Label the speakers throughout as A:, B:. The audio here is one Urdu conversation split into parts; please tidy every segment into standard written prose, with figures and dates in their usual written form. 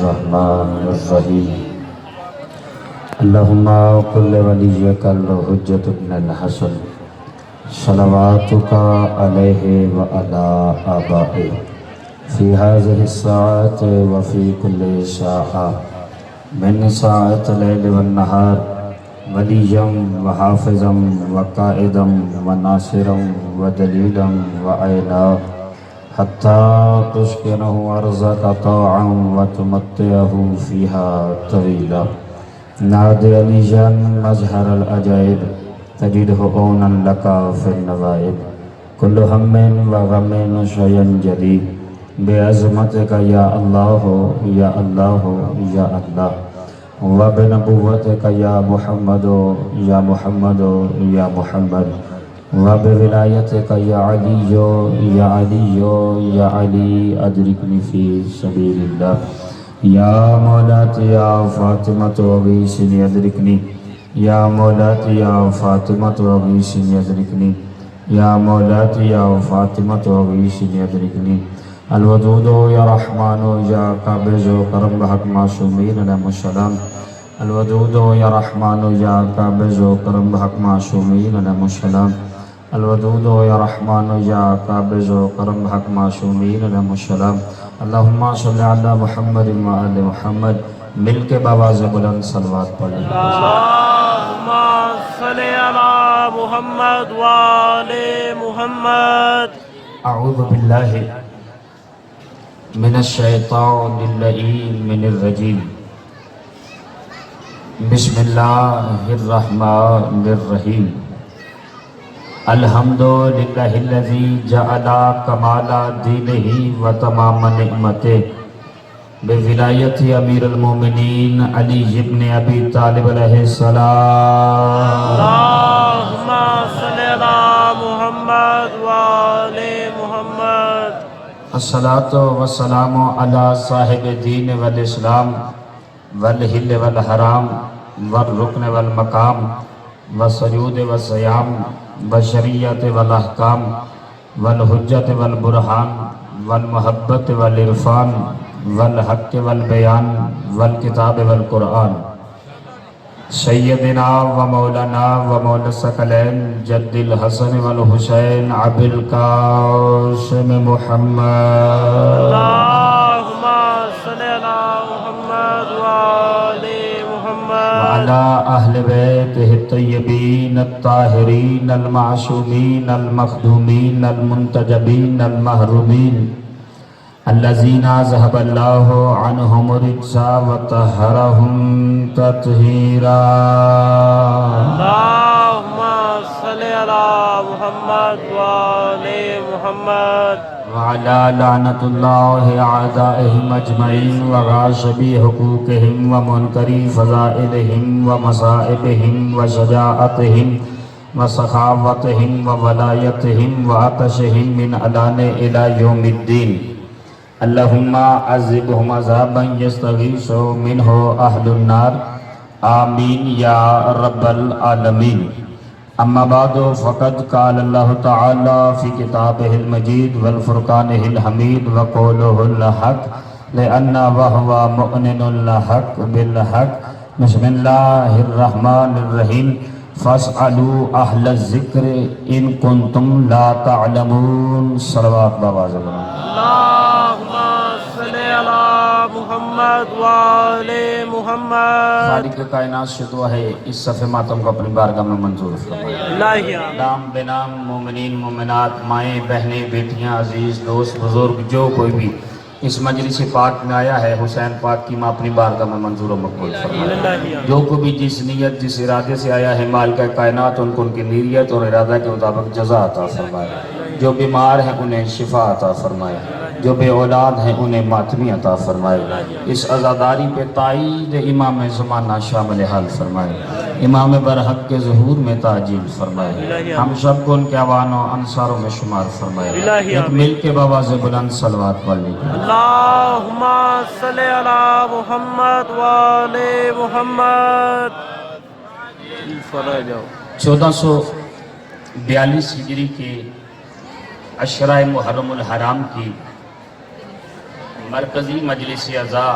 A: الرحمن الرحیم اللہم قل ولیک الحجۃ بن الحسن صلواتک علیہ وعلی آبائہ فی هذه الساعة وفی کل ساعة من ساعة اللیل والنہار ولییا وحافظا وقائدا وناصرا ودلیلا وعینا حتی تسکنہ ارضک طاعا وتمتعہ فیہا طویلا نادی علیجا مظہر العجائب تجدہ اونا لکا فی النوائب کل ہم وغم شیئن جدید بعظمتک یا اللہ یا اللہ یا اللہ وبنبوتک یا محمد یا محمد یا محمد وبولایتک یا علی یا علی یا علی ادرکنی فی سبیل اللہ یا مولاتی یا فاطمۃ وغیثنی ادرکنی یا مولاتی یا فاطمۃ وغیثنی ادرکنی یا مولاتی یا فاطمۃ وغیثنی ادرکنی الودود یا رحمان یا قابض کرم بحق معصومین علیہ السلام الودود یا رحمان یا قابض کرم بحق معصومین علیہ السلام الودود یا رحمان یا قابض کرم بحق معصومین علیہ السلام اللہم صلی علی محمد و آل محمد مل کے باواز بلند صلوات پڑھیں
B: اللہم صلی علی محمد و آل محمد
A: اعوذ باللہ من الشیطان اللعین من الرجیم بسم اللہ الرحمن الرحیم الحمدللہ الذی جعل کمال دینہ و تمام نعمتہ بولایت امیر المومنین علی ابن ابی طالب علیہ السلام
B: اللہم صلی علی محمد و آل محمد
A: الصلاة والسلام علی صاحب دین والاسلام والحل والحرام والرکن والمقام والسجود والسیام والشریعت والاحکام والحجت والبرہان والمحبت والعرفان والحق والبیان والکتاب والقرآن سیدنا و مولانا و مولا الثقلین جد الحسن والحسین ابی القاسم محمد
B: اللہم صلی علی محمد و آل محمد
A: وعلى اہل بیتہ الطیبین الطاہرین المعصومین المخدومین المنتجبین المحرومین الذین ذهب اللہ عنہم الرجس وطہرہم تطہیرا
B: اللہم صلی علی محمد و آل محمد
A: وعلى لعنت اللہ اعدائہم اجمعین وغاشبی حقوقہم ومنکری فضائلہم ومصائبہم وشجاعتہم وسخاوتہم وولایتہم وعطشہم من علان الى یوم الدین اللہم عذبہم عذابا یستغیث منہ اہل النار آمین یا رب العالمین اما بعد فقد قال اللہ تعالی فی کتابہ المجید والفرقانہ الحمید وقولہ الحق لأن وہو مؤمن الحق بالحق بسم اللہ الرحمن الرحیم فاسألوا اہل الذکر ان کنتم لا تعلمون صلوات باواز
B: اللہم صلی علی محمد و آل محمد
A: خالق کائنات سے دعا ہے اس صفحہ ماتم کو اپنی بارگاہ میں منظور فرمائے
B: الہی
A: نام بنام مومنین مومنات مائیں بہنیں بیٹیاں عزیز دوست بزرگ جو کوئی بھی اس مجلس پاک میں آیا ہے حسین پاک کی ماں اپنی بارگاہ میں منظور و مقبول فرمائے جو کوئی بھی جس نیت جس ارادے سے آیا ہے مالک کائنات ان کو ان کی نیت اور ارادہ کے مطابق جزا عطا فرمائے جو بیمار ہیں انہیں شفا عطا فرمائے جو بے اولاد ہیں انہیں ماتمی عطا فرمائے اس عزاداری پہ تائید امام زمانہ شامل حال فرمائے امام برحق کے ظہور میں تاجیل فرمائے ہم سب کو ان کے عوان و انصاروں میں شمار فرمائے ایک مل کے باواز بلند صلوات پڑھ لیجیے
B: اللہم صلی علی محمد و آل محمد
A: 1442 ہجری کے عشرہ محرم الحرام کی مرکزی مجلس اعضاء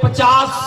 A: 50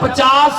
A: 50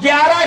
A: 11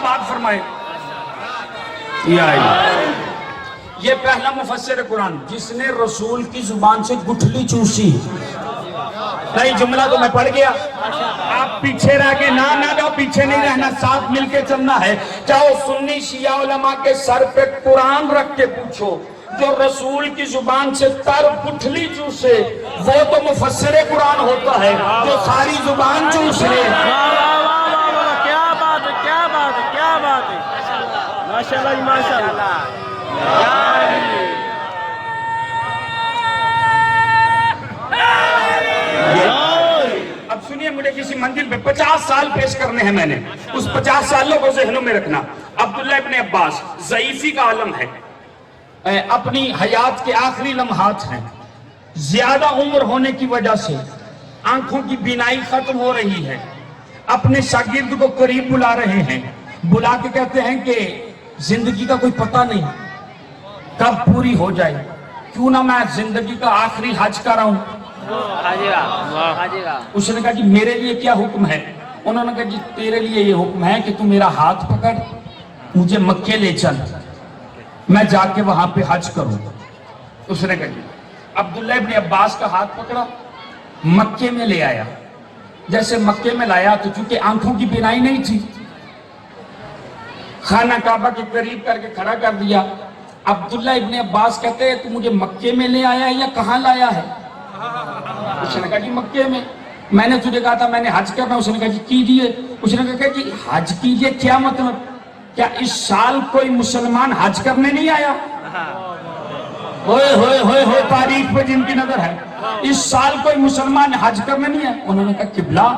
A: آباد فرمائے. یا یہ پہلا مفسر قرآن جس نے رسول کی زبان سے گٹھلی چوسی. نہیں جملہ تو میں پڑھ گیا, آپ پیچھے رہ کے نہ جاؤ, پیچھے نہیں رہنا, ساتھ مل کے چلنا ہے. چاہو سنی شیعہ علماء کے سر پہ قرآن رکھ کے پوچھو, جو رسول کی زبان سے تر گٹھلی چوسے وہ تو مفسر قرآن ہوتا ہے, جو ساری زبان چوس لے.
B: کیا بات ہے, کیا بات ہے, کیا بات ہے, ماشاءاللہ جی ماشاءاللہ.
A: اب سنیے, مجھے کسی منزل پہ 50 سال پیش کرنے ہیں میں نے, اس 50 سالوں کو ذہنوں میں رکھنا. عبداللہ ابن عباس ضعیفی کا عالم ہے, اپنی حیات کے آخری لمحات ہیں, زیادہ عمر ہونے کی وجہ سے آنکھوں کی بینائی ختم ہو رہی ہے. اپنے شاگرد کو قریب بلا رہے ہیں, بلا کے کہتے ہیں کہ زندگی کا کوئی پتہ نہیں کب پوری ہو جائے, کیوں نہ میں زندگی کا آخری حج کراؤں. اس نے کہا جی میرے لیے کیا حکم ہے؟ انہوں نے کہا جی تیرے لیے یہ حکم ہے کہ تو میرا ہاتھ پکڑ, مجھے مکے لے چل, میں جا کے وہاں پہ حج کروں. اس نے کہا جی. عبداللہ ابن عباس کا ہاتھ پکڑا, مکے میں لے آیا. جیسے مکے میں لایا تو چونکہ آنکھوں کی بینائی نہیں تھی, خانہ کعبہ کے قریب کر کے کھڑا کر دیا. عبداللہ ابن عباس کہتے ہیں تو مجھے مکے میں لے آیا ہے یا کہاں لایا ہے؟ اس نے کہا جی مکے میں, میں نے تجھے کہا تھا میں نے حج کرنا. اس نے کہا جی کیجئے. اس نے کہا جی حج کیجئے کیا مطلب, کیا اس سال کوئی مسلمان حج کرنے نہیں آیا؟ ہوئے ہوئے ہوئے ہوئے تاریخ پہ جن کی نظر ہے, اس سال کوئی مسلمان حج کرنے نہیں آیا. انہوں نے کہا قبلہ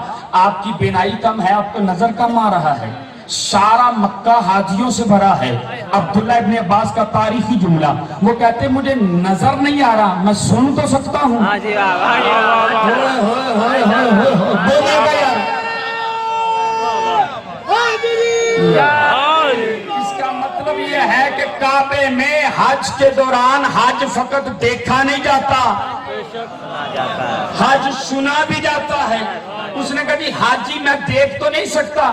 A: آپ کی بینائی کم ہے, آپ کو نظر کم آ رہا ہے, سارا مکہ حاجیوں سے بھرا ہے. عبداللہ ابن عباس کا تاریخی جملہ, وہ کہتے مجھے نظر نہیں آ رہا, میں سن تو سکتا ہوں. بولے گا یار, اس کا مطلب یہ ہے کہ کعبے میں حج کے دوران حج فقط دیکھا نہیں جاتا, حج سنا بھی جاتا ہے. اس نے کہا جی حاجی میں دیکھ تو نہیں سکتا,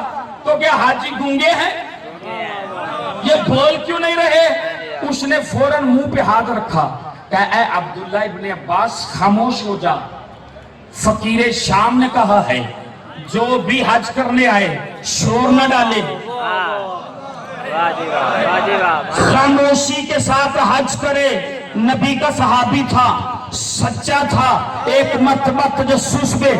A: تو کیا حاجی گونگے ہیں, یہ بول کیوں نہیں رہے؟ اس نے فوراً منہ پہ ہاتھ رکھا, کہا اے عبداللہ ابن عباس خاموش ہو جا, فقیر شام نے کہا ہے جو بھی حج کرنے آئے شور نہ ڈالے, خاموشی کے ساتھ حج کرے. نبی کا صحابی تھا, سچا تھا, ایک مرتبہ تجسس میں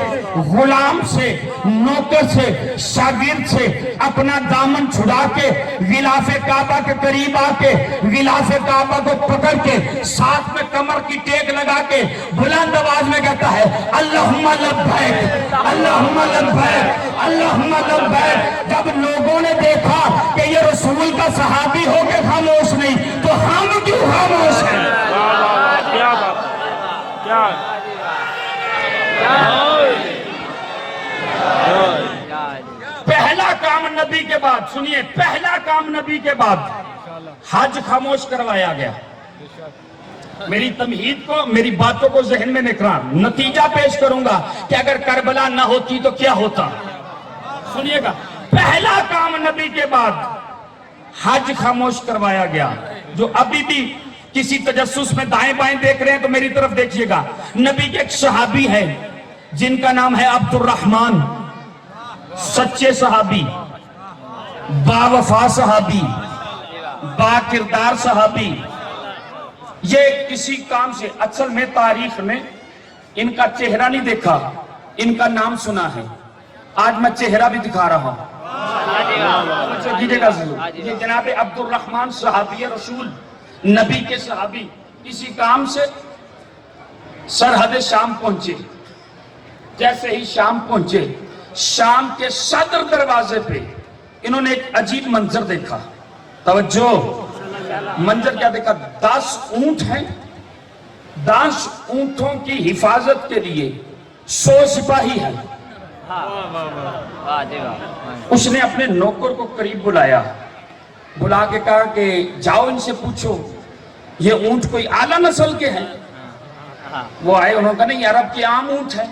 A: غلام سے, نوکر سے, شاگرد سے اپنا دامن چھڑا کے غلاف کعبہ کے قریب آ کے غلاف کعبہ کو پکڑ کے ساتھ میں کمر کی ٹیک لگا کے بلند آواز میں کہتا ہے اللہم لبیک اللہم لبیک اللہم لبیک. جب لوگوں نے دیکھا کہ یہ رسول کا صحابی ہو کے خاموش نہیں, تو ہم کیوں خاموش ہیں؟
B: کیا بات, کیا
A: پہلا کام نبی کے بعد, سنیے, پہلا کام نبی کے بعد حج خاموش کروایا گیا. میری تمہید کو, میری باتوں کو ذہن میں نکرا, نتیجہ پیش کروں گا کہ اگر کربلا نہ ہوتی تو کیا ہوتا. سنیے گا, پہلا کام نبی کے بعد حج خاموش کروایا گیا. جو ابھی بھی کسی تجسس میں دائیں بائیں دیکھ رہے ہیں تو میری طرف دیکھیے گا. نبی کے ایک صحابی ہے جن کا نام ہے عبد الرحمن, سچے صحابی, با وفا صحابی, با کردار صحابی. یہ کسی کام سے, اصل میں تاریخ میں ان کا چہرہ نہیں دیکھا, ان کا نام سنا ہے. آج میں چہرہ بھی دکھا رہا ہوں, دیجیے گا ضرور. یہ جناب عبد الرحمن صحابی رسول, نبی کے صحابی, کسی کام سے سرحد شام پہنچے. جیسے ہی شام پہنچے, شام کے صدر دروازے پہ انہوں نے ایک عجیب منظر دیکھا. توجہ, منظر کیا دیکھا؟ 10 اونٹ ہیں, 10 اونٹوں کی حفاظت کے لیے 100 سپاہی ہیں. اس نے اپنے نوکر کو قریب بلایا, بلا کے کہا کہ جاؤ ان سے پوچھو یہ اونٹ کوئی اعلیٰ نسل کے ہیں. وہ آئے, انہوں نے کہا نہیں عرب کے عام اونٹ ہیں.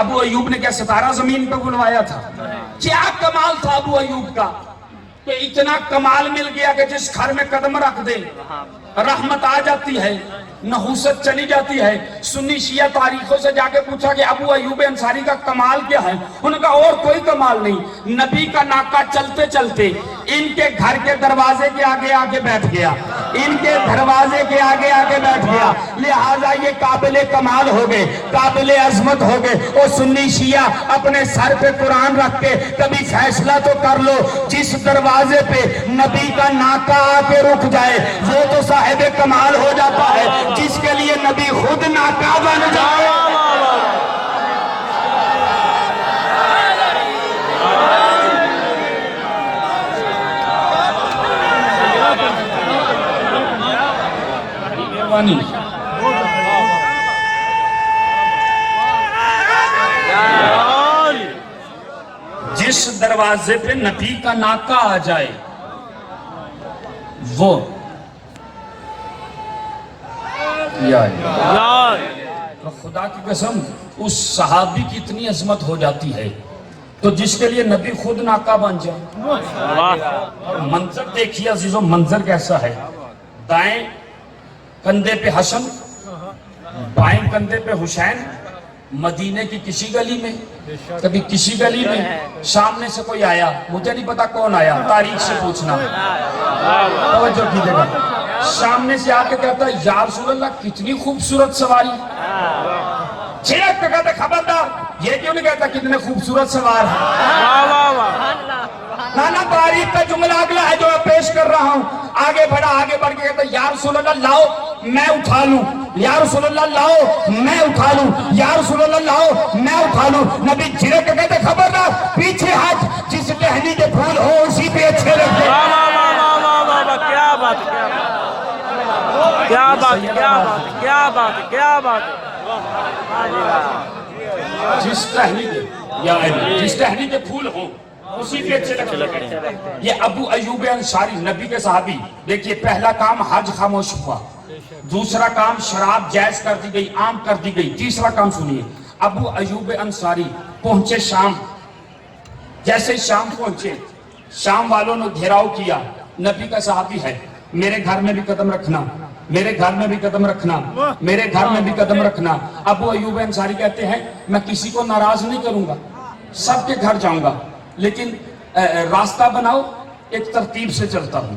A: ابو ایوب نے کیا ستارہ زمین پہ بلوایا تھا؟ کیا کمال تھا ابو ایوب کا کہ اتنا کمال مل گیا کہ جس گھر میں قدم رکھ دے رحمت آ جاتی ہے، نحوست چلی جاتی ہے۔ سنی شیعہ تاریخوں سے جا کے پوچھا کہ ابو ایوب انصاری کا کمال کیا ہے؟ انہوں نے کہا اور کوئی کمال نہیں، نبی کا ناکہ چلتے چلتے ان کے گھر کے دروازے کے آگے آگے بیٹھ گیا، ان کے دروازے کے آگے آگے بیٹھ گیا، لہٰذا یہ قابل کمال ہو گئے، قابل عظمت ہو گئے۔ اور سنی شیعہ اپنے سر پہ قرآن رکھ کے کبھی فیصلہ تو کر لو، جس دروازے پہ نبی کا ناکہ آ کے رک جائے وہ تو صاحب کمال ہو جاتا ہے، جس کے لیے نبی خود ناکہ بن جائے۔ جس دروازے پہ نبی کا ناکہ آ جائے وہ تو خدا کی قسم اس صحابی کی اتنی عظمت ہو جاتی ہے تو جس کے لیے نبی خود ناکہ بن جائے۔ اور منظر دیکھیے عزیزو، منظر کیسا ہے؟ دائیں کندھے پہ حسن، بائیں کندھے پہ حسین، مدینے کی کسی گلی میں، کبھی کسی گلی میں سامنے سے کوئی آیا، مجھے نہیں پتا کون آیا، تاریخ سے پوچھنا، توجہ کیجئے گا، سامنے سے آ کے کہتا ہے یا رسول اللہ کتنی خوبصورت سواری، چھڑک کے کہتا خبردار، یہ کیوں نہیں کہتا کتنے خوبصورت سوار ہے؟ نانا تاریخ کا جملہ اگلا ہے جو میں پیش کر رہا ہوں۔ آگے بڑھ کے کہتا ہے یا رسول اللہ لاؤ میں اٹھا لوں، یا رسول اللہ لاؤ میں اٹھا لوں، یا رسول اللہ لاؤ میں اٹھا لوں۔ نبی جھڑک کے کہتے خبردار، پیچھے ہاتھ، جس ٹہنی کے پھول ہو اسی پہ اچھے لگتے۔
B: کیا بات کیا بات کیا بات کیا بات کیا بات!
A: جس ٹہنی کے پھول ہوں اسی پہ اچھے لگتے ہیں۔ یہ ابو ایوب انصاری نبی کے صحابی، دیکھیے پہلا کام حج خاموش ہوا، دوسرا کام شراب جائز کر دی گئی، عام کر دی گئی، تیسرا کام سنیے، ابو ایوب انصاری پہنچے شام، جیسے شام پہنچے شام والوں نے گھیراؤ کیا، نبی کا صحابی ہے، میرے گھر میں بھی قدم رکھنا، میرے گھر میں بھی قدم رکھنا، میرے گھر میں بھی قدم رکھنا۔ ابو ایوب انصاری کہتے ہیں میں کسی کو ناراض نہیں کروں گا، سب کے گھر جاؤں گا، لیکن راستہ بناؤ، ایک ترتیب سے چلتا ہوں۔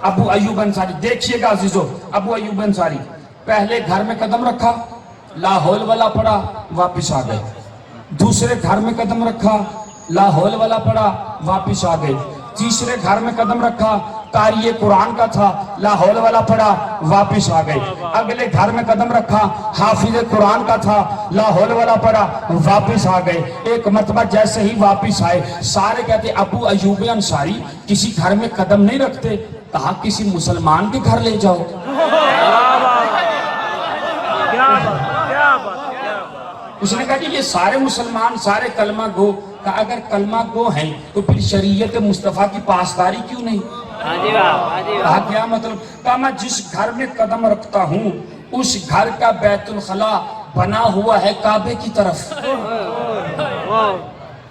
A: ابو ایوب انصاری دیکھئے گا عزیزو، ابو ایوب انصاری پہلے گھر میں قدم رکھا، لاہول والا پڑا، واپس آ گئے، دوسرے گھر میں قدم رکھا، لاہول والا پڑا، واپس آ گئے، تیسرے گھر میں قدم رکھا، قاری قرآن کا تھا، لاہور والا پڑھا، واپس آ گئے، اگلے گھر میں قدم رکھا، حافظ قرآن کا تھا، لاہور والا پڑھا، واپس آ گئے۔ ایک مرتبہ جیسے ہی واپس آئے سارے کہتے ابو ایوب انصاری کسی گھر میں قدم نہیں رکھتے، کہا کسی مسلمان کے گھر لے جاؤ۔ اس نے کہا کہ یہ سارے مسلمان سارے کلمہ گو، کہا اگر کلمہ گو ہیں تو پھر شریعت مصطفیٰ کی پاسداری کیوں نہیں؟ کہا کیا مطلب؟ کہا میں جس گھر میں قدم رکھتا ہوں اس گھر کا بیت الخلا بنا ہوا ہے کعبے کی طرف،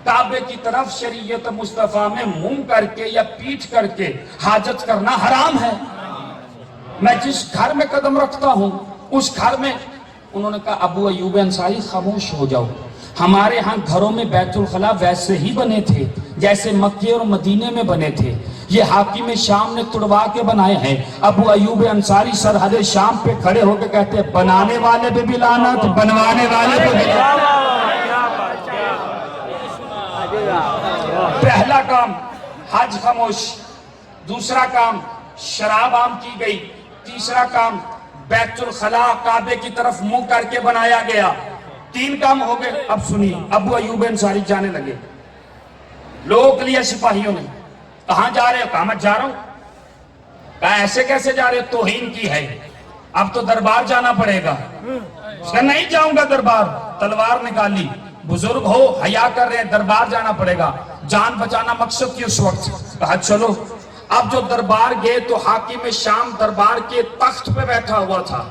A: کعبے کی طرف شریعت مصطفیٰ میں منہ کر کے یا پیٹھ کر کے حاجت کرنا حرام ہے۔ میں جس گھر میں قدم رکھتا ہوں اس گھر میں، انہوں نے کہا ابو ایوب انصاری خاموش ہو جاؤ، ہمارے ہاں گھروں میں بیت الخلا ویسے ہی بنے تھے جیسے مکے اور مدینے میں بنے تھے، یہ حاکم شام نے تڑوا کے بنائے ہیں۔ ابو ایوب انصاری سرحد شام پہ کھڑے ہو کے کہتے ہیں بنانے والے پہ بھی لعنت، بنوانے والے پہ بھی لعنت۔ پہلا کام حج خاموش، دوسرا کام شراب عام کی گئی، تیسرا کام بیت الخلا کعبے کی طرف منہ کر کے بنایا گیا، تین کام ہو گئے۔ اب سنیے ابو ایوب انصاری جانے لگے، لوگ لیا سپاہیوں نے، کہاں جا رہے ہو؟ کہاں میں جا رہا ہوں۔ کہا ایسے کیسے جا رہے ہو؟ توہین کی ہے، اب تو دربار جانا پڑے گا۔ اس کا نہیں جاؤں گا دربار، تلوار نکالی، بزرگ ہو حیا کر رہے ہیں، دربار جانا پڑے گا، جان بچانا مقصد کی اس وقت۔ کہا چلو۔ اب جو دربار گئے تو حاکم شام دربار کے تخت پہ بیٹھا ہوا تھا،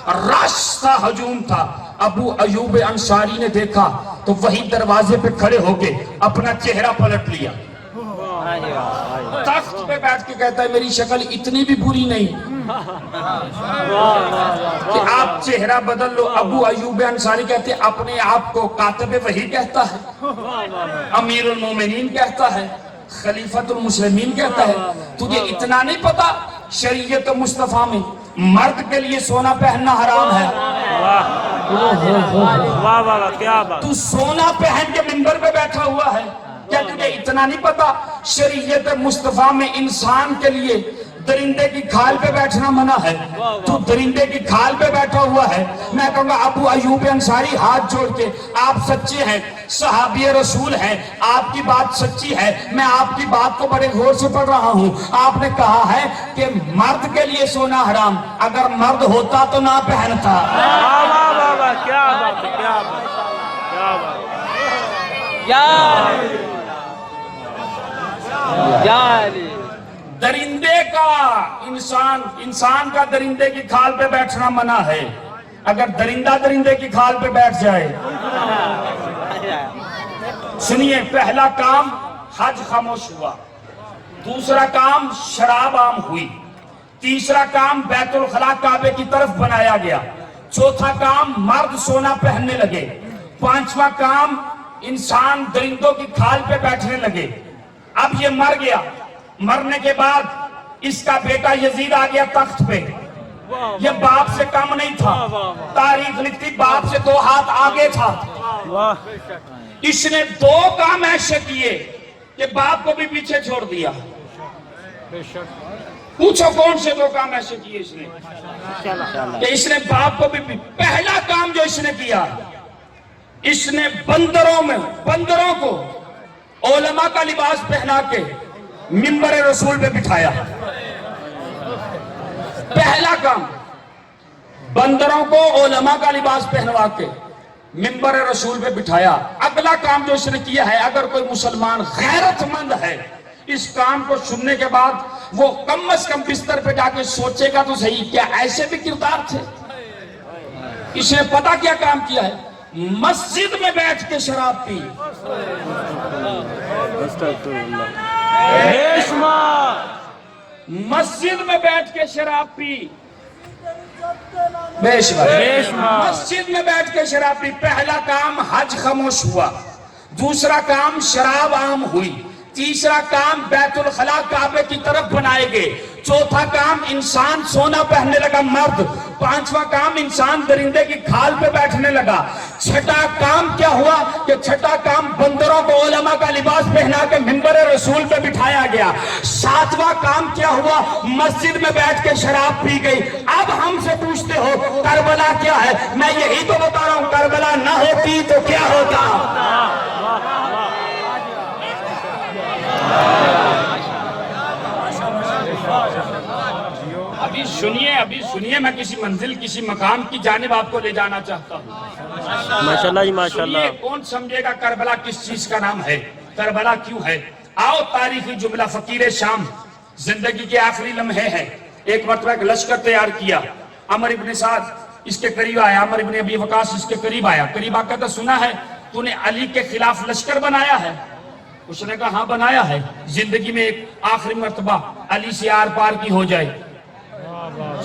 A: راستہ ہجوم تھا. ابو ایوب انصاری نے دیکھا تو وہی دروازے پہ کھڑے ہو کے اپنا چہرہ پلٹ لیا. تخت پہ بیٹھ کے کہتا ہے میری شکل اتنی بھی بری نہیں کہ آپ چہرہ بدل لو. ابو ایوب انصاری کہتے ہیں اپنے آپ کو کاتب وحی کہتا ہے, امیر المومنین کہتا ہے, خلیفۃ المسلمین کہتا ہے. تجھے اتنا نہیں پتا شریعت مصطفیٰ میں مرد کے لیے سونا پہننا حرام ہے.
B: واہ واہ کیا بات.
A: تو سونا پہن کے منبر پہ بیٹھا ہوا ہے, کیا تجھے اتنا نہیں پتا شریعت مصطفیٰ میں انسان کے لیے درندے کی کھال پہ بیٹھنا منع ہے. تو درندے کی کھال پہ بیٹھا ہوا ہے. میں کہوں گا ابو ایوب انصاری ہاتھ جوڑ کے آپ سچے ہیں, صحابی رسول ہیں, آپ کی بات سچی ہے, میں آپ کی بات کو بڑے غور سے پڑھ رہا ہوں. آپ نے کہا ہے کہ مرد کے لیے سونا حرام, اگر مرد ہوتا تو نہ پہنتا.
B: واہ واہ واہ واہ کیا بات ہے, کیا بات, کیا بات.
A: درندے کا انسان کا درندے کی کھال پہ بیٹھنا منع ہے. اگر درندہ درندے کی کھال پہ بیٹھ جائے. سنیے, پہلا کام حج خاموش ہوا, دوسرا کام شراب عام ہوئی, تیسرا کام بیت الخلا کعبے کی طرف بنایا گیا, چوتھا کام مرد سونا پہننے لگے, پانچواں کام انسان درندوں کی کھال پہ بیٹھنے لگے. اب یہ مر گیا, مرنے کے بعد اس کا بیٹا یزید آ گیا تخت پہ. یہ باپ سے کم نہیں تھا, تاریخ لکھتی باپ سے 2 ہاتھ آگے تھا. اس نے 2 کام ایسے کیے کہ باپ کو بھی پیچھے چھوڑ دیا. پوچھو کون سے 2 کام ایسے کیے اس نے کہ اس نے باپ کو بھی. پہلا کام جو اس نے کیا, اس نے بندروں کو علماء کا لباس پہنا کے منبر رسول پہ بٹھایا. پہلا کام بندروں کو علماء کا لباس پہنوا کے منبر رسول پہ بٹھایا. اگلا کام جو اس نے کیا ہے, اگر کوئی مسلمان غیرت مند ہے اس کام کو سننے کے بعد وہ کم از کم بستر پہ جا کے سوچے گا تو صحیح, کیا ایسے بھی کردار تھے. اس نے پتا کیا کام کیا ہے, مسجد میں بیٹھ کے شراب پی. مسجد میں بیٹھ کے شراب پی. مسجد میں بیٹھ کے شراب پی. پہلا کام حج خاموش ہوا, دوسرا کام شراب عام ہوئی, تیسرا کام بیت الخلا کعبے کی طرف بنائے گئے, چوتھا کام انسان سونا پہننے لگا مرد, پانچواں کام انسان درندے کی کھال پہ بیٹھنے لگا, چھٹا کام کیا ہوا کہ چھٹا کام بندروں کو علماء کا لباس پہنا کے منبر رسول پہ بٹھایا گیا, ساتواں کام کیا ہوا, مسجد میں بیٹھ کے شراب پی گئی. اب ہم سے پوچھتے ہو کربلا کیا ہے, میں یہی تو بتا رہا ہوں, کربلا نہ ہوتی تو کیا ہوتا. ابھی سنیے, میں کسی منزل کسی مقام کی جانب آپ کو لے جانا چاہتا ہوں.
B: ماشاءاللہ جی ماشاءاللہ.
A: کون سمجھے گا کربلا کس چیز کا نام ہے, کربلا کیوں ہے. آؤ تاریخی جملہ, فقیر شام زندگی کے آخری لمحے ہیں. ایک مرتبہ ایک لشکر تیار کیا, عمر ابن سعد اس کے قریب آیا, عمر ابن ابی وقاص اس کے قریب آیا. قریب آ کر تو سنا ہے تو نے علی کے خلاف لشکر بنایا ہے. اس نے کہا ہاں بنایا ہے, زندگی میں ایک آخری مرتبہ علی سے آر پار کی ہو جائے.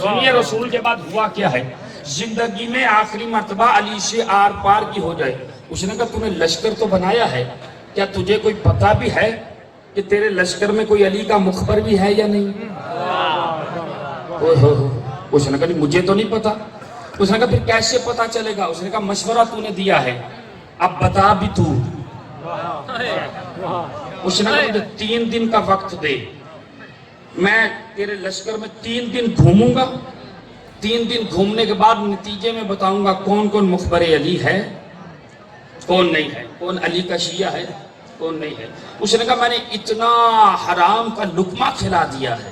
A: سنیے رسول کے بعد ہوا کیا ہے, زندگی میں آخری مرتبہ علی سے آر پار کی ہو جائے. اس نے کہا تو نے لشکر تو بنایا ہے, کیا تجھے کوئی پتہ بھی ہے کہ تیرے لشکر میں کوئی علی کا مخبر بھی ہے یا نہیں. اس نے کہا مجھے تو نہیں پتا. اس نے کہا پھر کیسے پتا چلے گا. اس نے کہا مشورہ تو نے دیا ہے, اب بتا بھی تو. اس نے کہا مجھے 3 دن کا وقت دے, میں تیرے لشکر میں 3 دن گھوموں گا, 3 دن گھومنے کے بعد نتیجے میں بتاؤں گا کون کون مخبر علی ہے, کون نہیں ہے, کون علی کا شیعہ ہے, کون نہیں ہے. اس نے کہا میں نے اتنا حرام کا لقمہ کھلا دیا ہے,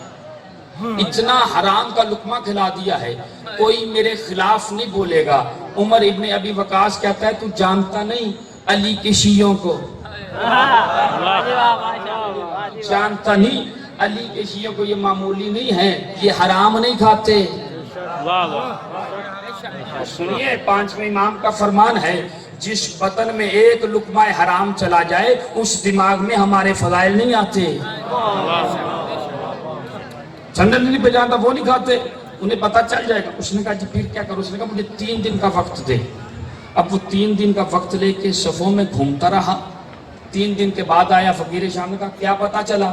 A: اتنا حرام کا لقمہ کھلا دیا ہے, کوئی میرے خلاف نہیں بولے گا. عمر ابن ابی وقاص کہتا ہے تو جانتا نہیں علی کے شیعوں کو, جانتا نہیں علی کے شیعوں کو, یہ معمولی نہیں ہے, یہ حرام نہیں کھاتے. سنیے پانچویں امام کا فرمان ہے جس بطن میں ایک لقمہ حرام چلا جائے اس دماغ میں ہمارے فضائل نہیں آتے. چندن نہیں پہ جاتا وہ نہیں کھاتے, انہیں پتا چل جائے گا. اس نے کہا جی پھر کیا کرو؟ اس نے کہا مجھے 3 دن کا وقت دے. اب وہ 3 دن کا وقت لے کے صفوں میں گھومتا رہا. 3 دن کے بعد آیا فقیر شام نے کہا کیا پتا چلا؟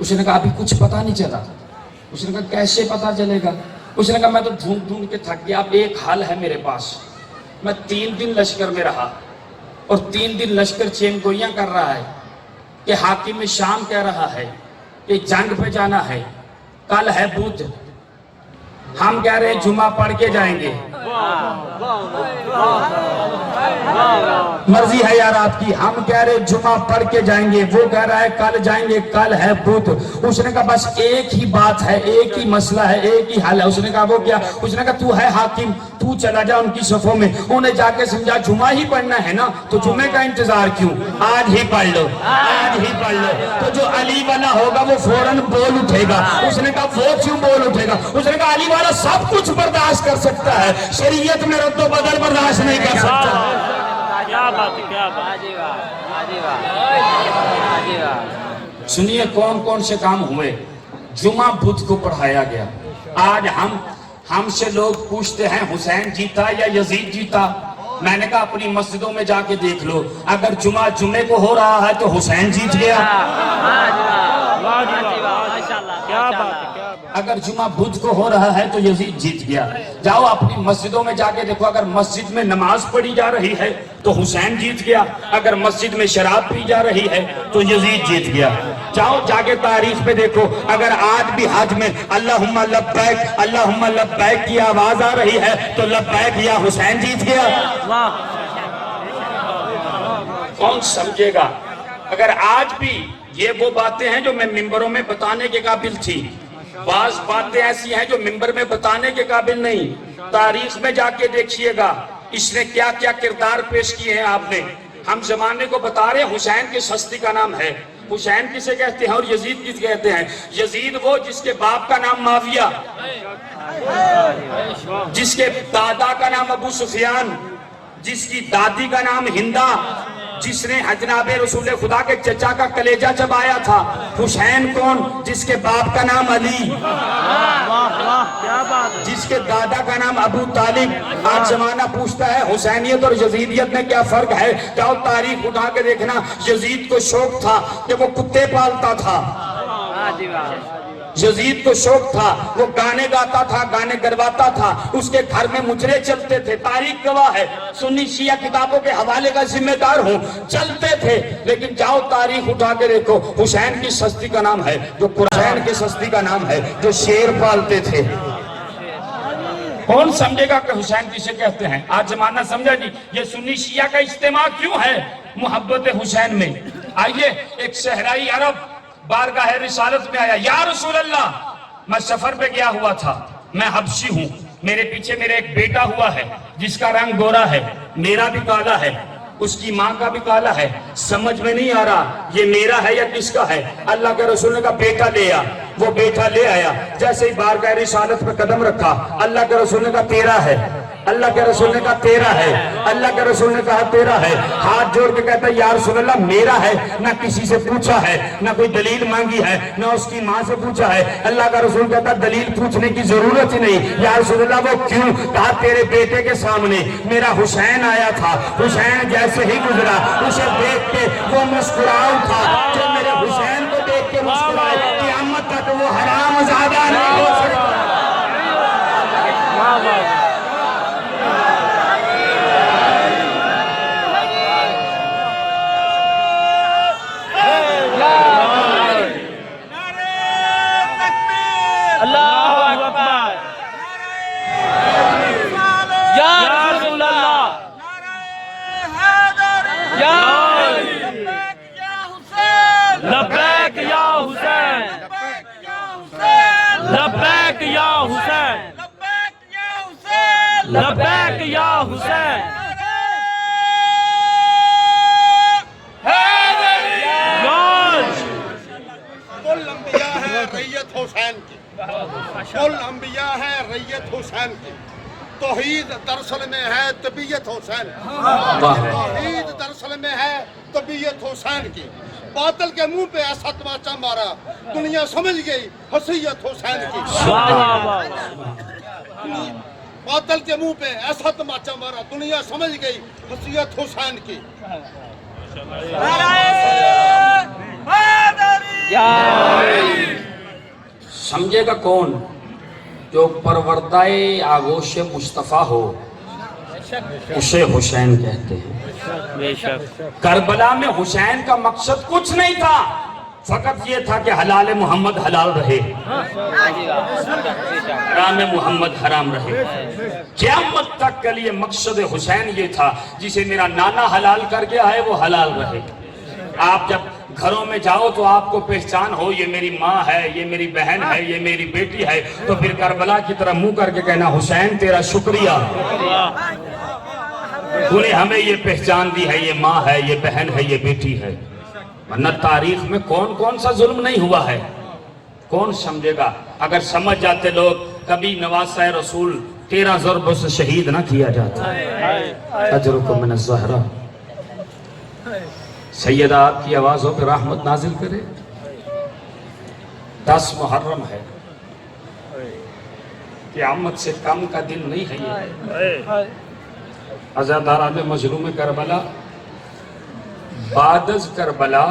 A: اس نے کہا ابھی کچھ پتا نہیں چلا. اس نے کہا کیسے پتا چلے گا؟ اس نے کہا میں تو ڈھونڈ ڈھونڈ کے تھک گیا, اب ایک حل ہے میرے پاس. میں 3 دن لشکر میں رہا اور 3 دن لشکر چین گوئیاں کر رہا ہے کہ حاکم شام کہہ رہا ہے کہ جنگ پہ جانا ہے, کل ہے بدھ, ہم کہہ رہے ہیں جمعہ پڑھ کے جائیں گے. مرضی ہے یار آپ کی, ہم کہہ رہے ہیں جمعہ پڑھ کے جائیں گے, وہ کہہ رہا ہے کل جائیں گے, کل ہے بدھ. اس نے کہا بس ایک ہی بات ہے, ایک ہی مسئلہ ہے, ایک ہی حل ہے. اس نے کہا وہ کیا؟ اس نے کہا تو ہے حاکم, تو چلا جا ان کی صفوں میں, انہیں جا کے سمجھا جمعہ ہی پڑھنا ہے نا تو جمعے کا انتظار کیوں, آج ہی پڑھ لو, آج ہی پڑھ لو. تو جو علی والا ہوگا وہ فوراً بول اٹھے گا. اس نے کہا وہ کیوں بول اٹھے گا؟ اس نے کہا علی والا سب کچھ برداشت کر سکتا ہے, شریعت میں رد و بدل برداشت نہیں کر سکتا.
B: کیا بات ہے, کیا بات.
A: سنیے کون کون سے کام ہوئے. جمعہ بدھ کو پڑھایا گیا. آج ہم سے لوگ پوچھتے ہیں حسین جیتا یا یزید جیتا. میں نے کہا اپنی مسجدوں میں جا کے دیکھ لو, اگر جمعہ جمعے کو ہو رہا ہے تو حسین جیت گیا,
B: کیا بات ہے,
A: اگر جمعہ بدھ کو ہو رہا ہے تو یزید جیت گیا. جاؤ اپنی مسجدوں میں جا کے دیکھو, اگر مسجد میں نماز پڑھی جا رہی ہے تو حسین جیت گیا, اگر مسجد میں شراب پی جا رہی ہے تو یزید جیت گیا. جاؤ جا کے تاریخ پہ دیکھو, اگر آج بھی حج میں اللہم لبیک اللہم لبیک کی آواز آ رہی ہے تو لبیک یا حسین جیت گیا. کون سمجھے گا؟ اگر آج بھی یہ وہ باتیں ہیں جو میں ممبروں میں بتانے کے قابل تھی, بعض باتیں ایسی ہیں جو ممبر میں بتانے کے قابل نہیں. تاریخ میں جا کے دیکھیے گا اس نے کیا کیا کردار پیش کیے ہیں. آپ نے, ہم زمانے کو بتا رہے ہیں حسین کی ہستی کا نام ہے. حسین کسے کہتے ہیں اور یزید کسے کہتے ہیں؟ یزید وہ جس کے باپ کا نام معاویہ, جس کے دادا کا نام ابو سفیان, جس کی دادی کا نام ہندا, جس نے جناب رسول خدا کے چچا کا کلیجہ چبایا تھا. حسین کون؟ جس کے باپ کا نام علی, جس کے دادا کا نام ابو طالب. آج زمانہ پوچھتا ہے حسینیت اور یزیدیت میں کیا فرق ہے. جاؤ تاریخ اٹھا کے دیکھنا, یزید کو شوق تھا کہ وہ کتے پالتا تھا, یزید کو شوق تھا وہ گانے گاتا تھا, گانے گرواتا تھا, اس کے گھر میں مجرے چلتے تھے. تاریخ گواہ ہے, سنی شیعہ کتابوں کے حوالے کا ذمہ دار ہوں, چلتے تھے. لیکن جاؤ تاریخ اٹھا کے دیکھو, حسین کی سستی کا نام ہے جو قرآن کی سستی کا نام ہے, جو شیر پالتے تھے. کون سمجھے گا کہ حسین کسے کہتے ہیں؟ آج زمانہ سمجھا جی. یہ سنی شیعہ کا اجتماع کیوں ہے محبت حسین میں؟ آئیے, ایک صحرائی عرب بارگاہ رسالت میں آیا, یا رسول اللہ میں سفر پہ گیا ہوا تھا, میں حبشی ہوں, میرے پیچھے میرے ایک بیٹا ہوا ہے جس کا رنگ گورا ہے, میرا بھی کالا ہے, اس کی ماں کا بھی کالا ہے, سمجھ میں نہیں آ رہا یہ میرا ہے یا کس کا ہے. اللہ کے رسول نے کہا بیٹا لے آ. وہ بیٹا لے آیا. جیسے ہی بارگاہ رسالت پہ قدم رکھا, اللہ کے رسول نے کہا تیرا ہے, اللہ کے رسول نے کہا تیرا ہے, اللہ کے رسول نے کہا تیرا ہے. ہاتھ جوڑ کے کہتا ہے یا رسول اللہ میرا ہے, نہ کسی سے پوچھا ہے, نہ کوئی دلیل مانگی ہے, نہ اس کی ماں سے پوچھا ہے. اللہ کا رسول کہتا ہے دلیل پوچھنے کی ضرورت ہی نہیں. یا رسول اللہ وہ کیوں؟ کہا تیرے بیٹے کے سامنے میرا حسین آیا تھا, حسین جیسے ہی گزرا اسے دیکھ کے وہ مسکرا اٹھا, جو میرے حسین کو دیکھ کے مسکرائے قیامت تک وہ حرام زادہ نہیں ہو سکتا.
B: لبیک یا حسین, لبیک یا حسین, لبیک یا حسین.
C: کل انبیاء ہے ریت حسین کی, کل انبیاء ہے ریت حسین کی. توحید دراصل میں ہے طبیعت حسین توحید دراصل میں ہے طبیعت حسین کی باطل کے منہ پہ ایسا تماچا مارا دنیا سمجھ گئی حیثیت حسین کی باطل کے منہ پہ ایسا تماچا مارا دنیا سمجھ گئی حیثیت حسین کی
A: سمجھے گا کون جو پروردہ آغوش مصطفیٰ ہو اسے حسین کہتے ہیں کربلا میں حسین کا مقصد کچھ نہیں تھا فقط یہ تھا کہ حلال محمد حلال رہے حرام محمد حرام رہے قیامت تک کے لیے مقصد حسین یہ تھا جسے میرا نانا حلال کر گیا ہے وہ حلال رہے آپ جب گھروں میں جاؤ تو آپ کو پہچان ہو یہ میری ماں ہے یہ میری بہن ہے یہ میری بیٹی ہے تو پھر کربلا کی طرح منہ کر کے کہنا حسین تیرا شکریہ تو نے ہمیں یہ پہچان دی ہے یہ ماں ہے یہ بہن ہے یہ بیٹی ہے ورنہ تاریخ میں کون کون سا ظلم نہیں ہوا ہے کون سمجھے گا اگر سمجھ جاتے لوگ کبھی نواسہ رسول 13 ضربوں سے شہید نہ کیا جاتا اجرکم من الزہرہ سیدہ آپ کی آوازوں پہ رحمت نازل کرے 10 محرم ہے قیامت سے کم کا دن نہیں ہے یہ عزاداران مظلوم کربلا بعد از کربلا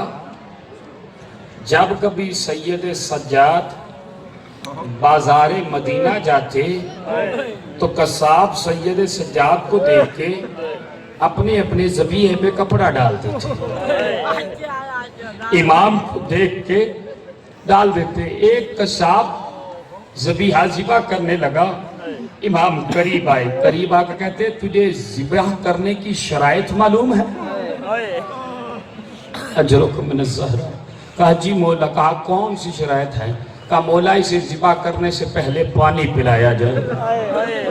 A: جب کبھی سید سجاد بازار مدینہ جاتے تو قصاب سید سجاد کو دیکھ کے اپنے اپنے ذبیحے پہ کپڑا ڈالتے تھے امام کو دیکھ کے ڈال دیتے ایک قصاب ذبیحہ ذبح کرنے لگا امام قریب آئے قریب آ کے کہتے تجھے ذبح کرنے کی شرائط معلوم ہے اجرکم من الزہرہ کہا جی مولا کہا کون سی شرائط ہے کہا مولا اسے ذبح کرنے سے پہلے پانی پلایا جائے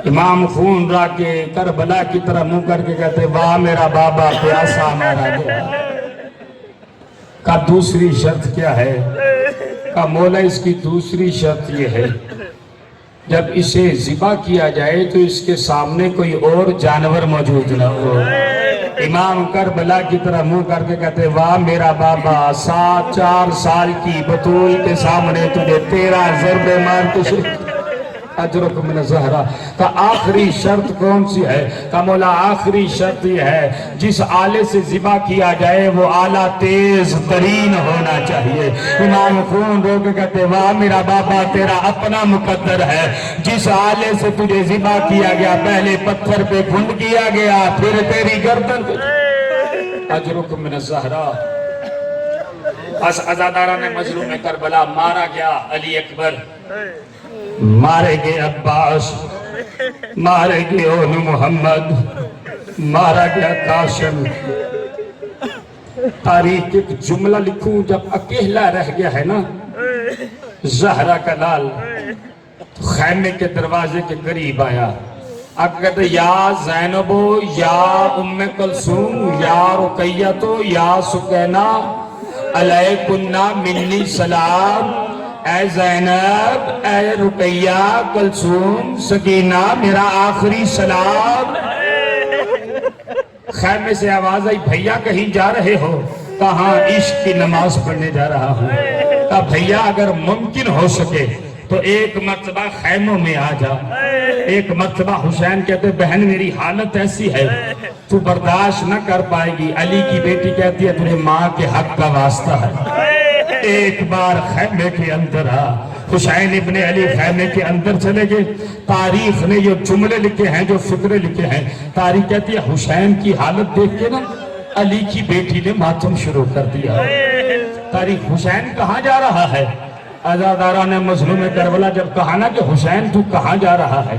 A: امام خون را کے کربلا کی طرح منہ کر کے کہتے واہ میرا بابا پیاسا مارا گیا کہا دوسری شرط کیا ہے کہا مولا اس کی دوسری شرط یہ ہے جب اسے ذبح کیا جائے تو اس کے سامنے کوئی اور جانور موجود نہ ہو امام کربلا کی طرح منہ کر کے کہتے واہ میرا بابا 4 سال کی بطول کے سامنے تجھے 13 ضربے مار تو اجرکم من الزہرہ کا آخری شرط کون سی ہے کہ مولا آخری شرط یہ ہے جس آلے سے ذبح کیا جائے وہ آلہ تیز ترین ہونا چاہیے امام خون رو کے کہتے واہ میرا بابا تیرا اپنا مقدر ہے جس آلے سے تجھے ذبح کیا گیا پہلے پتھر پہ گھنڈ کیا گیا پھر تیری گردن اجرکم من الزہرہ اس عزاداران مظلوم کربلا مارا گیا علی اکبر مارے گئے عباس مارے گئے اول محمد مارا گیا قاسم تاریخ ایک جملہ لکھوں جب اکیلا رہ گیا ہے نا زہرہ کا لال خیمے کے دروازے کے قریب آیا اب کہتے یا زینبو یا ام کلثوم یا رقیتو یا سکینہ علیکنا منی سلام اے زینب اے رقیہ کلثوم سکینہ میرا آخری سلام خیمے سے آواز آئی بھیا کہیں جا رہے ہو کہاں عشق کی نماز پڑھنے جا رہا ہوں کہا بھیا اگر ممکن ہو سکے تو ایک مرتبہ خیموں میں آ جا ایک مرتبہ حسین کہتے بہن میری حالت ایسی ہے تو برداشت نہ کر پائے گی علی کی بیٹی کہتی ہے تجھے ماں کے حق کا واسطہ ہے ایک بار خیمے کے اندر آ حسین ابن علی خیمے کے اندر چلے گئے تاریخ نے جو جملے لکھے ہیں جو فکرے لکھے ہیں تاریخ کہتی ہے حسین کی حالت دیکھ کے نا علی کی بیٹی نے ماتم شروع کر دیا تاریخ حسین کہاں جا رہا ہے عزاداران مظلوم کربلا جب کہا نا کہ حسین تو کہاں جا رہا ہے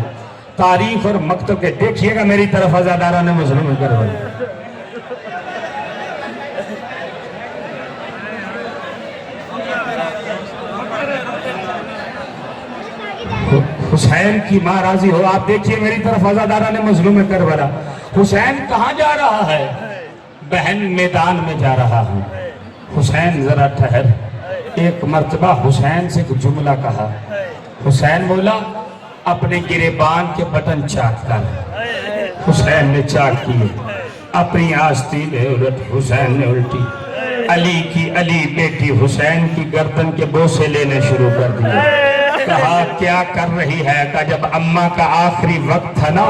A: تاریخ اور مکتب کے دیکھئے گا میری طرف عزاداران مظلوم کربلا حسین کی ماں راضی ہو آپ دیکھئے میری طرف عزاداران مظلوم کربلا حسین کہاں جا رہا ہے بہن میدان میں جا رہا ہوں حسین ذرا ٹھہر ایک مرتبہ حسین سے ایک جملہ کہا حسین بولا اپنے گریبان کے بٹن چاک کر حسین نے چاک کیے، اپنی آستینیں الٹ حسین نے الٹی، علی کی علی بیٹی حسین کی گردن کے بوسے لینے شروع کر دیے۔ کہا کیا کر رہی ہے؟ کہا جب اماں کا آخری وقت تھا نا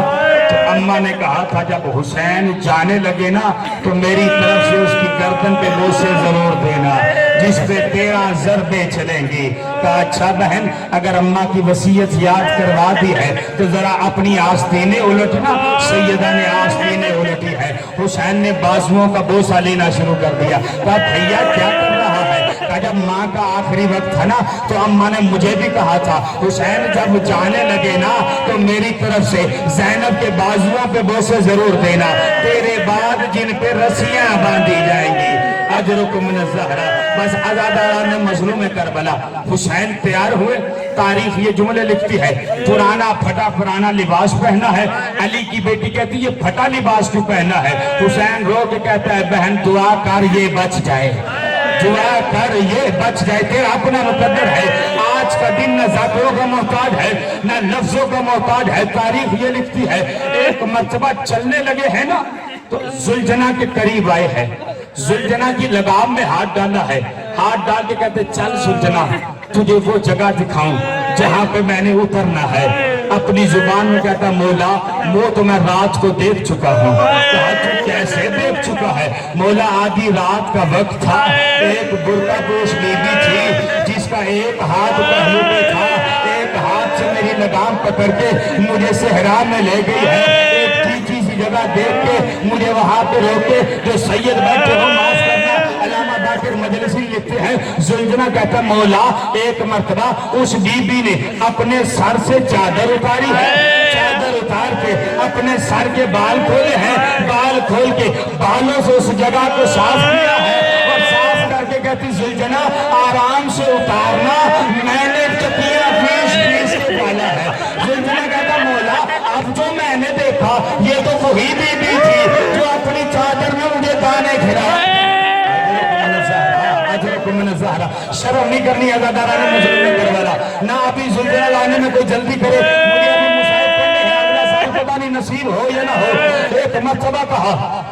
A: تو اماں نے کہا تھا جب حسین جانے لگے نا تو میری طرف سے اس کی گردن پہ بوسے ضرور دینا جس پہ 13 ضربیں چلیں گی۔ کہا اچھا بہن اگر اماں کی وصیت یاد کروا دی ہے تو ذرا اپنی آستینیں الٹنا۔ سیدہ نے آستینیں الٹی ہے، حسین نے بازوؤں کا بوسہ لینا شروع کر دیا۔ کہا بھیا کیا کر رہا ہے؟ کہا جب ماں کا آخری وقت تھا نا تو اماں نے مجھے بھی کہا تھا حسین جب جانے لگے نا تو میری طرف سے زینب کے بازوؤں پہ بوسے ضرور دینا، تیرے بعد جن پہ رسیاں باندھی جائیں گی اجرکم من الزہرا۔ بس عزاداران مظلوم کربلا حسین تیار ہوئے۔ تاریخ یہ جملے لکھتی ہے پرانا پھٹا پرانا لباس پہنا ہے۔ علی کی بیٹی کہتی یہ پھٹا لباس کیوں پہنا ہے؟ حسین رو کے کہتا ہے بہن دعا کر یہ بچ جائے، دعا کر یہ بچ جائے، تیرا اپنا مقدر ہے۔ آج کا دن نہ ذاتوں کا محتاج ہے نہ لفظوں کا محتاج ہے۔ تاریخ یہ لکھتی ہے ایک مرتبہ چلنے لگے ہیں نا تو زلجنا کے قریب آئے ہیں، زلجنا کی لگام میں ہاتھ ڈالا ہے، ہاتھ ڈال کے کہتے چل زلجنا تجھے وہ جگہ دکھاؤں جہاں پہ میں نے اترنا ہے۔ اپنی زبان میں کہتا مولا وہ تو میں رات کو دیکھ چکا ہوں۔ کہا تو کیسے دیکھ چکا ہے؟ مولا آدھی رات کا وقت تھا، ایک برقع پوش بی بی تھی جس کا ایک ہاتھ پہلو پہ تھا، ایک ہاتھ سے میری لگام پکڑ کے مجھے صحرا میں لے گئی ہے، ایک تیچی سی جگہ دیکھ کے مجھے وہاں پہ روکے جو سید بیٹھے ہو معاف کرنا۔ علامہ باقر مجلسی لکھتے ہیں زلجنا کہتا مولا ایک مرتبہ اس بی بی نے اپنے سر سے چادر اتاری ہے، چادر اتار کے اپنے سر کے بال کھولے ہیں، بال کھول کے بالوں سے اس جگہ کو صاف کیا ہے اور صاف کر کے کہتی زلجنا آرام سے اتارنا میں نے تکیہ پیش کے پالا ہے۔ زلجنا کہتا مولا اب جو میں نے دیکھا یہ تو وہی بی بی تھی جو اپنی چادر میں مجھے دانے کھلائے۔ من الزہرا شرم نہیں کرنی عزاداران مظلوم کربلا، نہ ابھی زلزلہ لانے میں کوئی جلدی کرے، مجھے ابھی مصائب کرنے ہیں، اگلا سال پتہ نہیں نصیب ہو یا نہ ہو۔ ایک مرتبہ کہا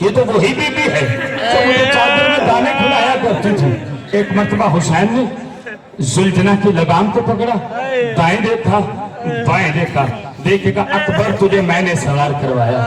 A: یہ تو وہی بی بی ہے جو مجھے چادر میں دانے کھلایا کرتی تھی۔ ایک مرتبہ حسین نے زلجنا کی لگام کو پکڑا، دائیں دیکھا بائیں دیکھا، دیکھے گا اکبر تجھے میں نے سوار کروایا،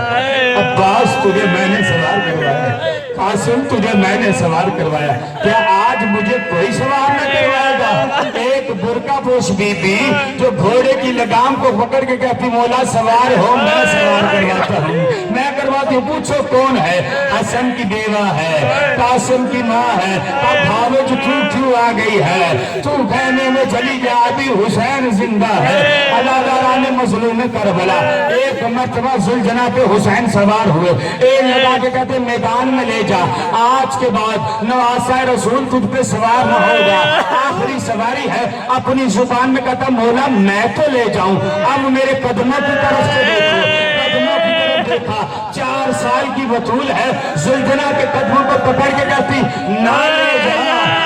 A: عباس تجھے میں نے سوار کروایا، قاسم تجھے میں نے سوار کروایا، کیا آج مجھے کوئی سوار نہ کروائے گا؟ ایک برقع پوش بی بی جو گھوڑے کی لگام کو پکڑ کے کہتی مولا سوار ہو میں سوار کرواتا ہوں، میں کرواتی ہوں، پوچھو کون ہے؟ حسن کی بیوہ ہے، قاسم کی ماں ہے، اب بھاوے جو کیوں آ گئی ہے، تو کہنے میں چلی جا ابھی حسین زندہ ہے۔ عزاداران مظلوم کربلا ایک مرتبہ زلجنا پہ حسین سوار ہوئے، ایک لگا کے کہتے میدان میں لے جا، آج کے بعد نواسہ رسول تجھ پہ سوار نہ ہوگا، آخری سواری ہے۔ اپنی زبان میں کہتا مولا میں تو لے جاؤں، اب میرے قدموں کی طرف سے دیکھو، قدموں کی طرف دیکھا، 4 سال کی بطول ہے، زلجنا کے قدموں کو پکڑ کے کہتی نہ لے جا،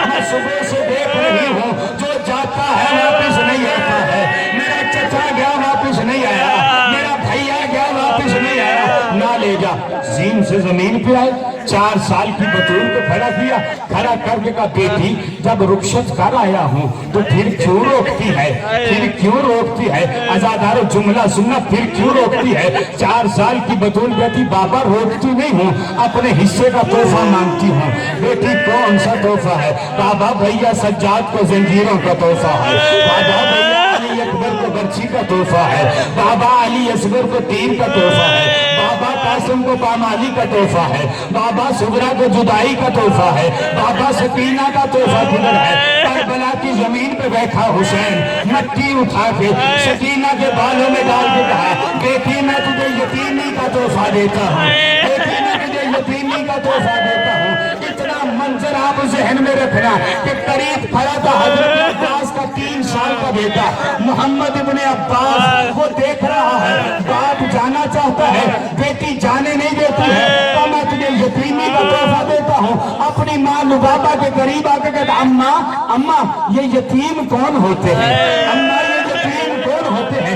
A: میں صبح سے دیکھ رہی ہوں جو جاتا ہے واپس نہیں آتا ہے، میرا چچا گیا واپس نہیں آیا، میرا بھائیا گیا واپس نہیں آیا، نہ لے جا۔ زین سے زمین پہ آئے، 4 سال کی بطول کو کھڑا کیا، کھڑا کر کے کہا بیٹی جب رخصت کر آیا ہوں تو پھر کیوں روکتی ہے، پھر کیوں روکتی ہے؟ عزادارو جملہ سننا، پھر کیوں روکتی ہے؟ 4 سال کی بطول کہتی بابا روکتی نہیں ہوں، اپنے حصے کا تحفہ مانگتی ہوں۔ بیٹی کون سا تحفہ ہے؟ بابا بھیا سجاد کو زنجیروں کا تحفہ ہے، بابا بھیا علی اکبر کو برچی کا تحفہ ہے، بابا علی اصغر کو تیر کا تحفہ ہے، بابا قاسم کو پامالی کا تحفہ ہے، بابا سغرا کو جدائی کا تحفہ ہے، بابا سکینہ کا تحفہ کدھر ہے؟ کربلا کی زمین پہ بیٹھا حسین مٹی اٹھا کے سکینہ کے بالوں میں ڈال کے کہا بیٹی میں تجھے یتیمی کا تحفہ دیتا ہوں، بیٹی میں تجھے یتیمی کا تحفہ دیتا ہوں۔ اتنا منظر آپ ذہن میں رکھنا کہ قریب کھڑا تھا حضرت عباس کا 3 سال کا بیٹا محمد ابن عباس، وہ دیکھ رہا ہے، باپ جانا چاہتا ہے، بیٹی جانے نہیں دیتی ہے، تو میں تجھے یتیمی کا تحفہ دیتا ہوں۔ اپنی ماں لبابہ کے قریب آ کے کہتا اماں اماں یہ یتیم کون ہوتے ہیں؟ اماں یہ یتیم کون ہوتے ہیں؟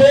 A: 2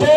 A: 2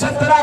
A: 17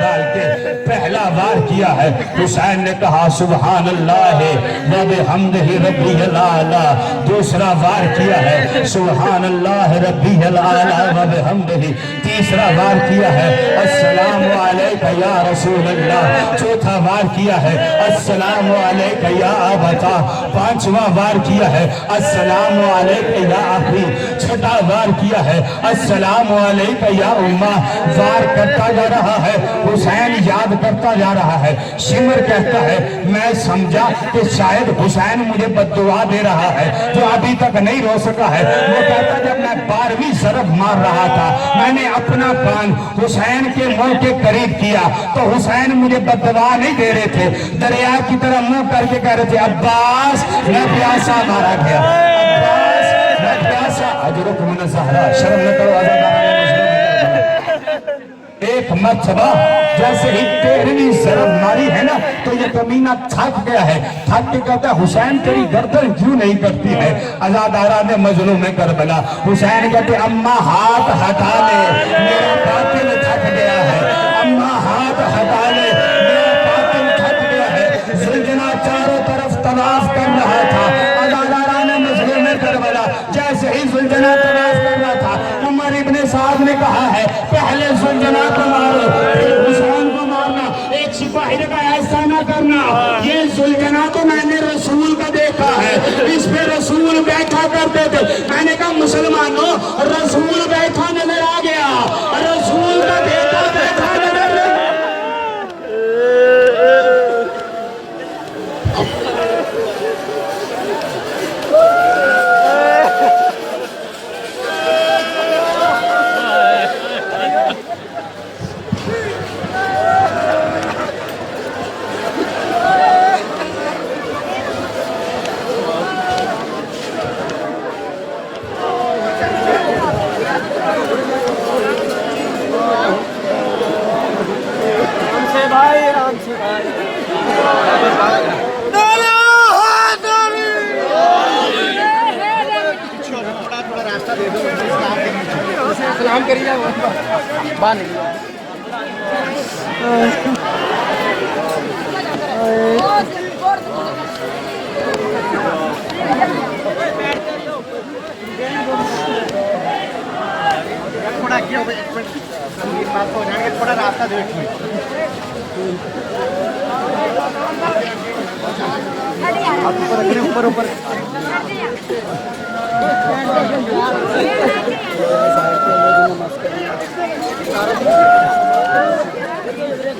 A: ڈال کے پہلا وار کیا ہے. حسین نے کہا سبحان اللہ و بحمدہ ربی الاعلی. دوسرا وار کیا ہے سبحان اللہ ربی الاعلی و بحمدہ. تیسرا وار کیا ہے السلام علیکہ یا رسول اللہ. چوتھا وار کیا ہے السلام علیکہ یا ابتا. پانچواں وار کیا ہے السلام علیکہ یا اخی. چھٹا وار کیا ہے السلام علیکہ یا امہ. وار کرتا جا رہا ہے, حسین یاد کرتا جا رہا ہے. شمر کہتا ہے میں سمجھا کہ شاید حسین مجھے بددعا دے رہا ہے جو ابھی تک نہیں رو سکا ہے. وہ کہتا جب میں 12ویں ضرب مار رہا تھا میں نے اپنا کان حسین کے منہ کے قریب کیا تو حسین مجھے بددعا نہیں دے رہے تھے, دریا کی طرح منہ کر کے کہہ رہے تھے عباس میں پیاسا مارا گیا, عباس میں پیاسا. اجرک من الزہرا. شرم نہ کرو عزاداران مسلم. ایک مرتبہ جیسے ہی 13ویں ضرب ماری ہے نا تو یہ کمینہ تھک گیا ہے. تھک کے کہتا ہے حسین تیری گردن کیوں نہیں کرتی ہے. عزاداران مظلوم کربلا. حسین کہتے اماں ہاتھ ہٹا لے میرا قاتل تھک گیا ہے. اماں ہاتھ ہٹا لے میرا قاتل تھک گیا ہے. زلجنا چاروں طرف طواف کر رہا تھا. عزاداران مظلوم کربلا جیسے ہی زلجنا طواف کر رہا تھا عمر ابن سعد نے کہا ہے پہلے زلجنا کو مارو پھر حسین کو مارنا. ایک سپاہی نے کہا ایسا نہ کرنا, یہ زلجنا تو میں نے رسول کا دیکھا ہے, اس پہ رسول بیٹھا کرتے تھے. میں نے کہا مسلمانوں رسول بیٹھا نظر آ گیا, رسول کا دیکھا بیٹھا نظر
B: سلام کری جاؤ بان تھوڑا راستہ دیکھیں اوپر اوپر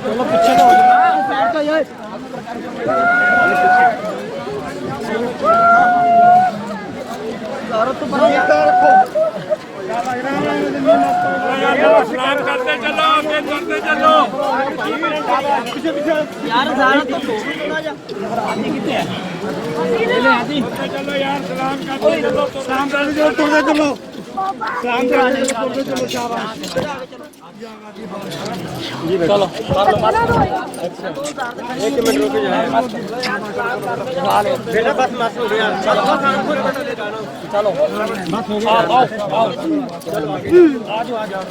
B: چلو پیچھے تو
D: سلام کرتے چلو آگے کرتے چلو
B: یار
D: چلو یار سلام کرتے چلو سلام کرتے چلو ٹوڑے چلو سلام کرتے چلو شاباش
B: چلو ایک منٹ رک جائے بیٹا بس مت ہو گیا چلو بس ہو گیا آؤ آؤ چلو آ جاؤ